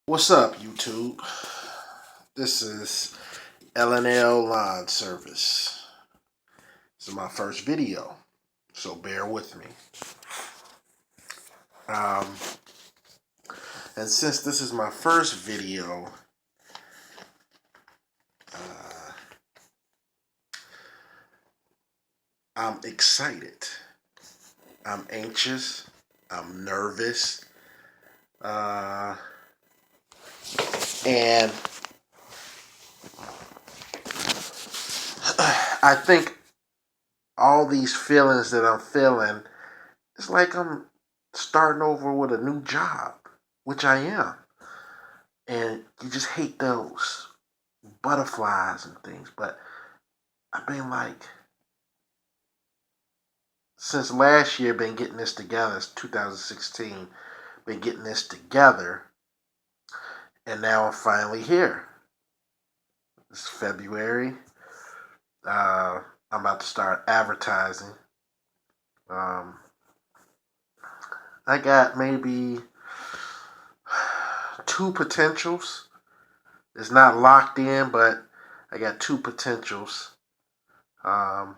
What's up, YouTube? This is L&L Lawn Service. This is my first video, so bear with me. Um, and since this is my first video, uh, I'm excited. I'm anxious. I'm nervous. And I think all these feelings that I'm feeling, it's like I'm starting over with a new job, which I am. And you just hate those butterflies and things. But I've been like, since last year, been getting this together. It's 2016, been getting this together. And now I'm finally here. It's February. I'm about to start advertising. Um, I got maybe two potentials. It's not locked in, but I got two potentials. Um,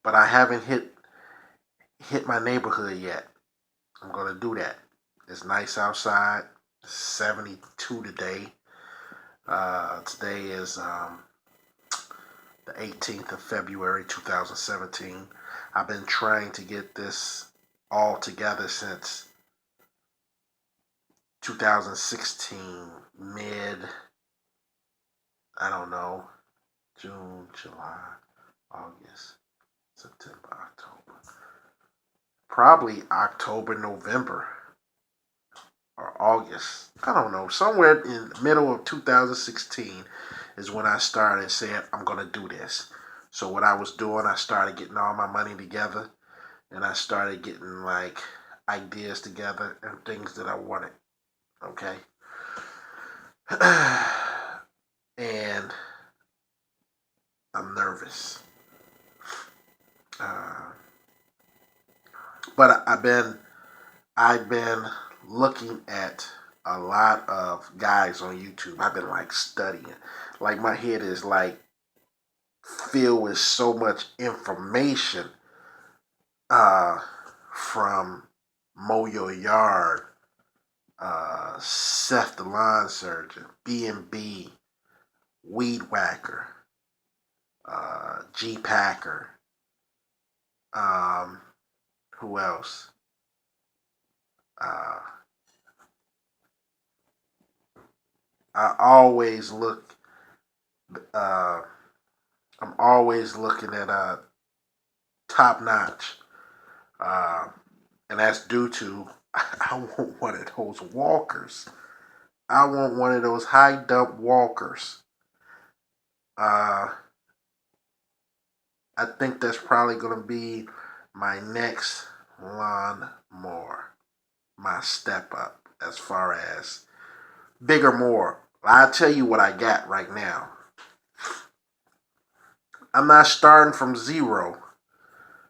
but I haven't hit my neighborhood yet. I'm gonna do that. It's nice outside. It's 72 today. Today is the 18th of February 2017. I've been trying to get this all together since 2016, I don't know, June, July, August, September, October. Probably October, November, or August. I don't know. Somewhere in the middle of 2016 is when I started saying, I'm going to do this. So what I was doing, I started getting all my money together, and I started getting like ideas together and things that I wanted. Okay. And I'm nervous. Uh, but I've been looking at a lot of guys on YouTube. I've been like studying. Like my head is like filled with so much information uh, from Mow Your Yard, Seth the Lawn Surgeon, B&B, Weed Whacker, G Packer. Um, who else? Uh, I always look. Uh, I'm always looking at Top Notch, uh, and that's due to I want one of those walkers. I want one of those high dump walkers. Uh, I think that's probably going to be my next lawn mower, my step up as far as bigger more. I'll tell you what I got right now. I'm not starting from zero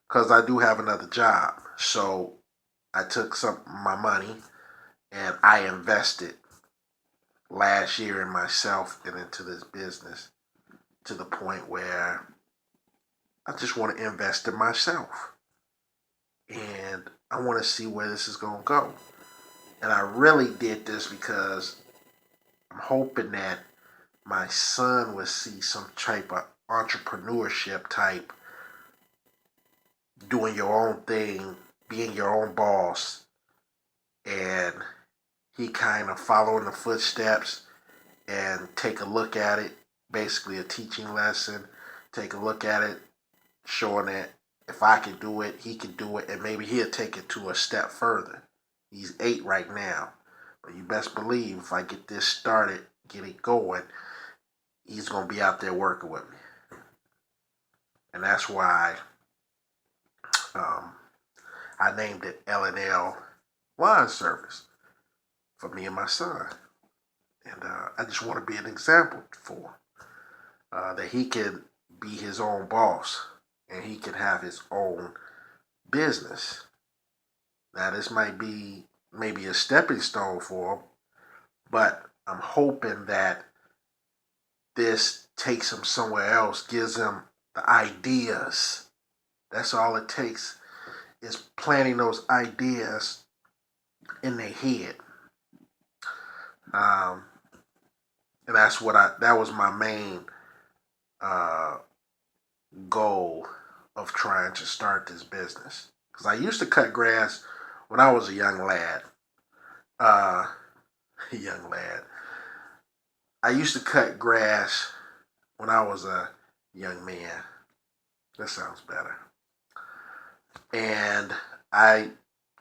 because I do have another job. So I took some of my money and I invested last year in myself and into this business to the point where I just want to invest in myself. And I want to see where this is going to go. And I really did this because I'm hoping that my son will see some type of entrepreneurship type, doing your own thing, being your own boss, and he kind of following the footsteps and take a look at it, basically a teaching lesson, take a look at it, showing that if I can do it, he can do it, and maybe he'll take it to a step further. He's 8 right now, but you best believe if I get this started, get it going, he's going to be out there working with me. And that's why um, I named it L&L Lawn Service for me and my son. And I just want to be an example for him. That he can be his own boss and he can have his own business. Now, this might be maybe a stepping stone for him, But I'm hoping that this takes them somewhere else, gives them the ideas. That's all it takes, is planting those ideas in their head. Um, and that was my main uh, goal of trying to start this business. Because I used to cut grass when I was a young lad. Uh, young lad. I used to cut grass when I was a young man. That sounds better. And I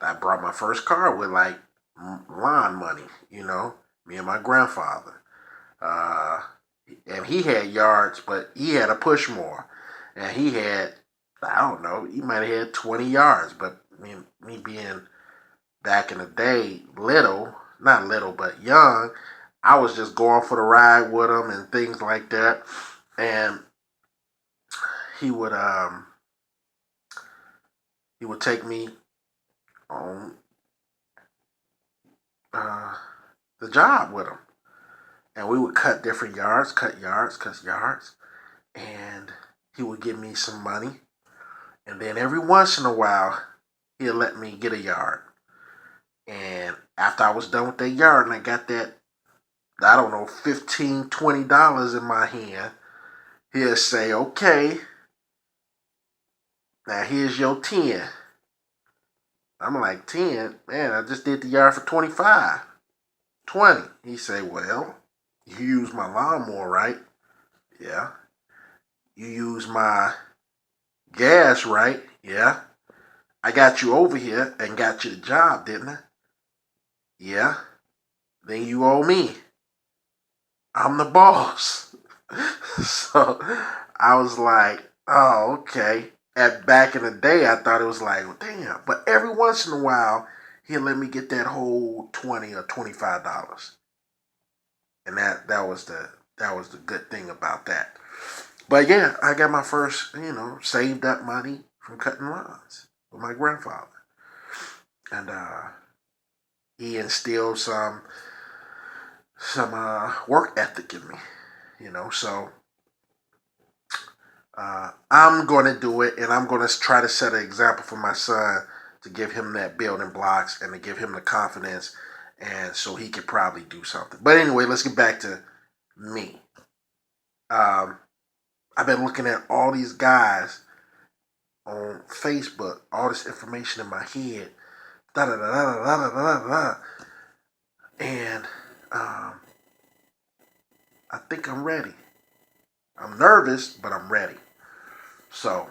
I brought my first car with like lawn money, me and my grandfather. Uh, and he had yards, but he had a push more. And he had, I don't know, he might have had 20 yards. But me being back in the day, not little, but young, I was just going for the ride with him and things like that. And he would um he would take me on uh, the job with him, and we would cut different yards, cut yards, and he would give me some money, and then every once in a while he'd let me get a yard. And after I was done with that yard and I got that, I don't know, $15, $20 in my hand, he'll say, okay, now here's your 10. I'm like, 10? Man, I just did the yard for 25. 20. He say, well, you use my lawnmower, right? Yeah. You use my gas, right? Yeah. I got you over here and got you the job, didn't I? Yeah. Then you owe me. I'm the boss. So I was like, oh, okay. Back in the day, I thought it was like, well, damn. But every once in a while, he'll let me get that whole $20 or $25, and that was the good thing about that. But yeah, I got my first, saved up money from cutting lawns with my grandfather, and he instilled some work ethic in me, So I'm going to do it, and I'm going to try to set an example for my son to give him that building blocks and to give him the confidence, and so he could probably do something. But anyway, let's get back to me. Um, I've been looking at all these guys on Facebook, all this information in my head, da da da da da da da da, and I think I'm ready. I'm nervous, but I'm ready. So,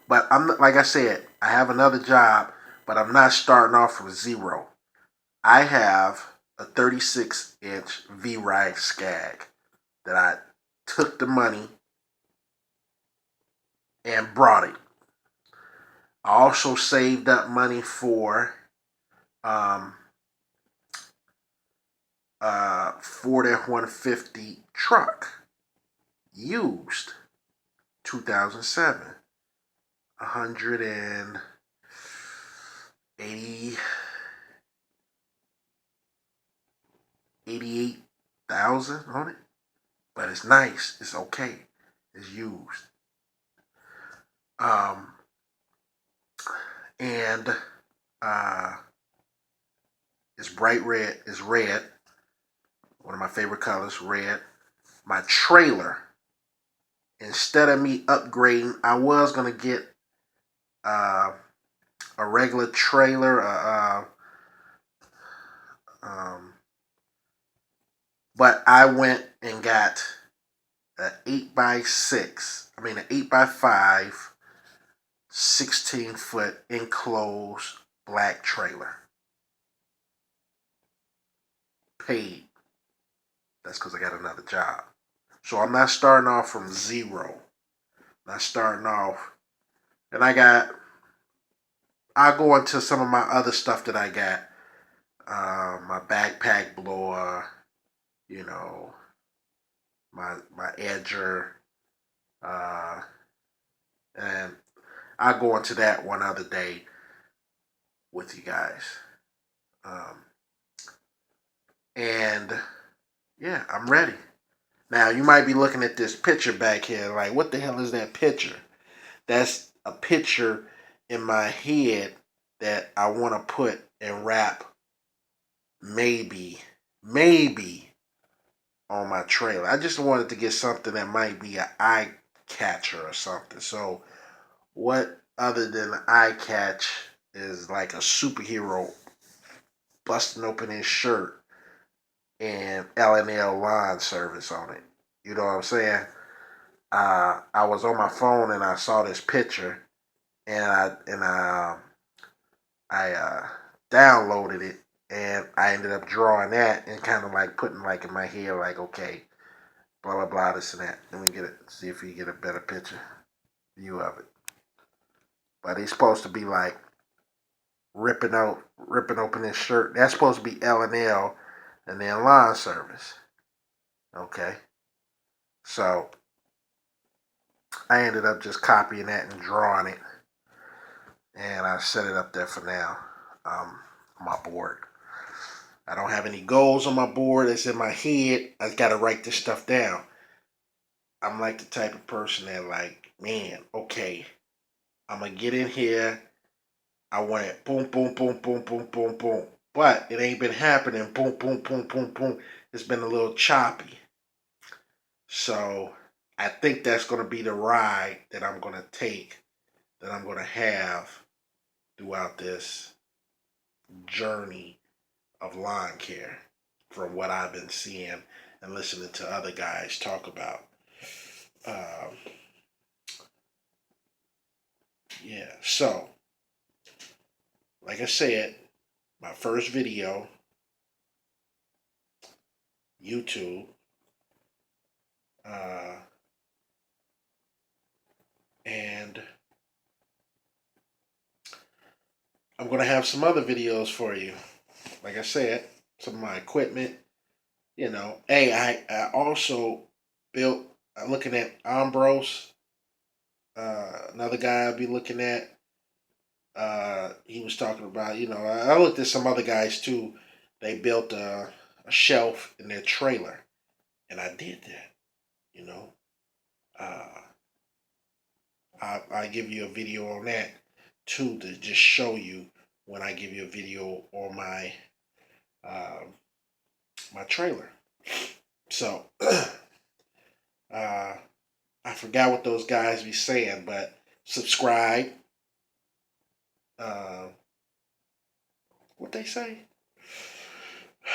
but I'm like I said, I have another job, but I'm not starting off from zero. I have a 36-inch V-Ride Skag that I took the money and brought it. I also saved up money for um, Ford F-150 truck, used, 2007, 180 88,000 on it, but it's nice. It's okay. It's used. Um, and uh, it's bright red. It's red. One of my favorite colors, red. My trailer. Instead of me upgrading, I was gonna get uh, a regular trailer, but I went and got an 8x6. I mean, an 8x5, 16-foot enclosed black trailer. Paid. That's because I got another job. So I'm not starting off from zero. Not starting off. And I'll go into some of my other stuff that I got. My backpack blower, you know, my edger, uh, and I'll go into that one other day with you guys. Um, And yeah, I'm ready. Now, you might be looking at this picture back here like, what the hell is that picture? That's a picture in my head that I want to put and wrap maybe on my trailer. I just wanted to get something that might be an eye catcher or something. So, what other than eye catch is like a superhero busting open his shirt and L&L line service on it? You know what I'm saying? I was on my phone and I saw this picture and I downloaded it and I ended up drawing that and kind of like putting like in my head like, okay, blah blah blah, this and that. Let me get it. See if you get a better picture view of it. But he's supposed to be like ripping open his shirt. That's supposed to be L and then line service. Okay, so I ended up just copying that and drawing it, and I set it up there for now. On my board. I don't have any goals on my board. It's in my head. I got to write this stuff down. I'm like the type of person that like, man, okay, I'm gonna get in here. I want it boom, boom, boom, boom, boom, boom, boom. But it ain't been happening. Boom, boom, boom, boom, boom. It's been a little choppy. So I think that's gonna be the ride that I'm gonna take, that I'm gonna have throughout this journey of lawn care, from what I've been seeing and listening to other guys talk about. Um, yeah, so like I said, my first video, YouTube, uh, and I'm gonna have some other videos for you. Like I said, some of my equipment. You know, hey, I also built. I'm looking at Ambrose, another guy I'll be looking at. He was talking about, I looked at some other guys too. They built a shelf in their trailer, and I did that. You know, uh, I give you a video on that too, to just show you when I give you a video on um, my trailer. So I forgot what those guys be saying, but subscribe. Uh, what they say?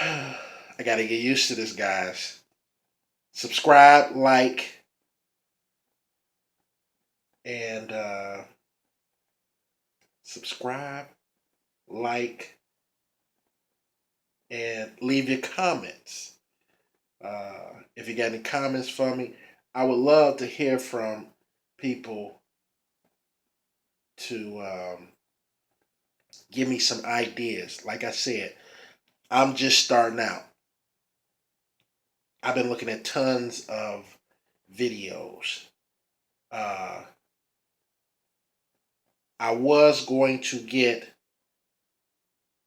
I got to get used to this, guys. Subscribe, like, and subscribe, like, and leave your comments. If you got any comments for me, I would love to hear from people to give me some ideas. Like I said, I'm just starting out. I've been looking at tons of videos. Uh, I was going to get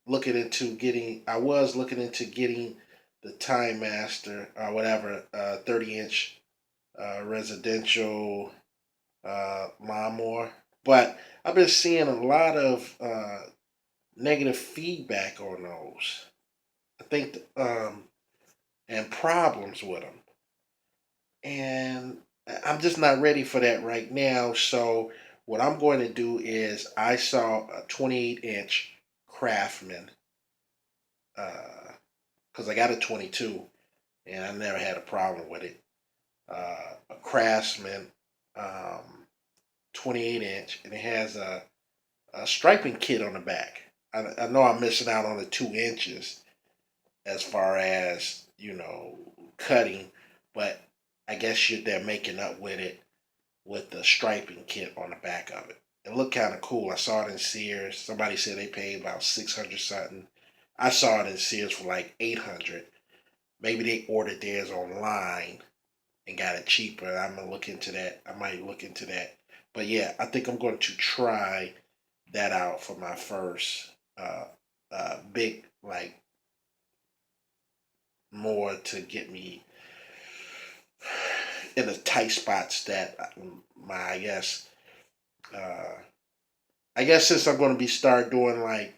I was looking into getting the Time Master or whatever, 30-inch residential lawnmower. But I've been seeing a lot of negative feedback on those. I think, and problems with them. And I'm just not ready for that right now. So what I'm going to do is, I saw a 28-inch Craftsman, because I got a 22 and I never had a problem with it. A Craftsman, um, 28-inch, and it has a striping kit on the back. I know I'm missing out on the 2 inches as far as, cutting, but I guess they're making up with it with the striping kit on the back of it. It looked kind of cool. I saw it in Sears. Somebody said they paid about 600 something. I saw it in Sears for like 800. Maybe they ordered theirs online and got it cheaper. I'm gonna look into that. I might look into that. But yeah, I think I'm going to try that out for my first big, like, more to get me in the tight spots that my uh, I guess since I'm going to be start doing like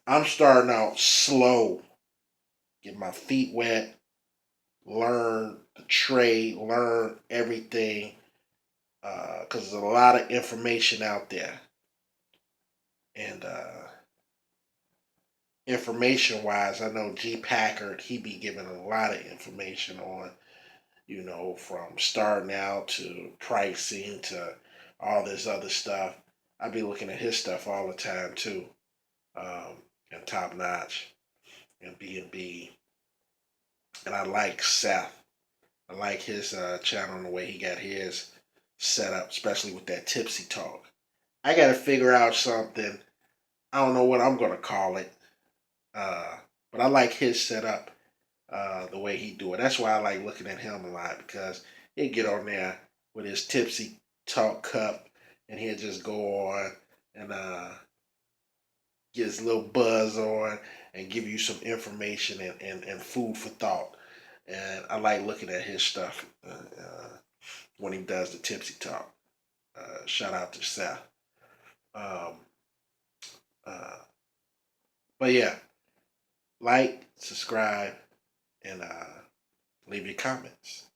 I'm starting out slow, get my feet wet, learn the trade, learn everything, because there's a lot of information out there, and information wise, I know G Packard he be giving a lot of information on, from starting out to pricing to all this other stuff. I be looking at his stuff all the time too, and Top Notch and B&B, and I like Seth. I like his channel and the way he got his set up, especially with that tipsy talk. I got to figure out something. I don't know what I'm gonna call it, uh, but I like his setup, the way he do it. That's why I like looking at him a lot because he'd get on there with his tipsy talk cup and he'd just go on and get his little buzz on and give you some information and food for thought. And I like looking at his stuff when he does the tipsy talk. Shout out to Seth. Um, uh, but yeah, like, subscribe, and leave your comments.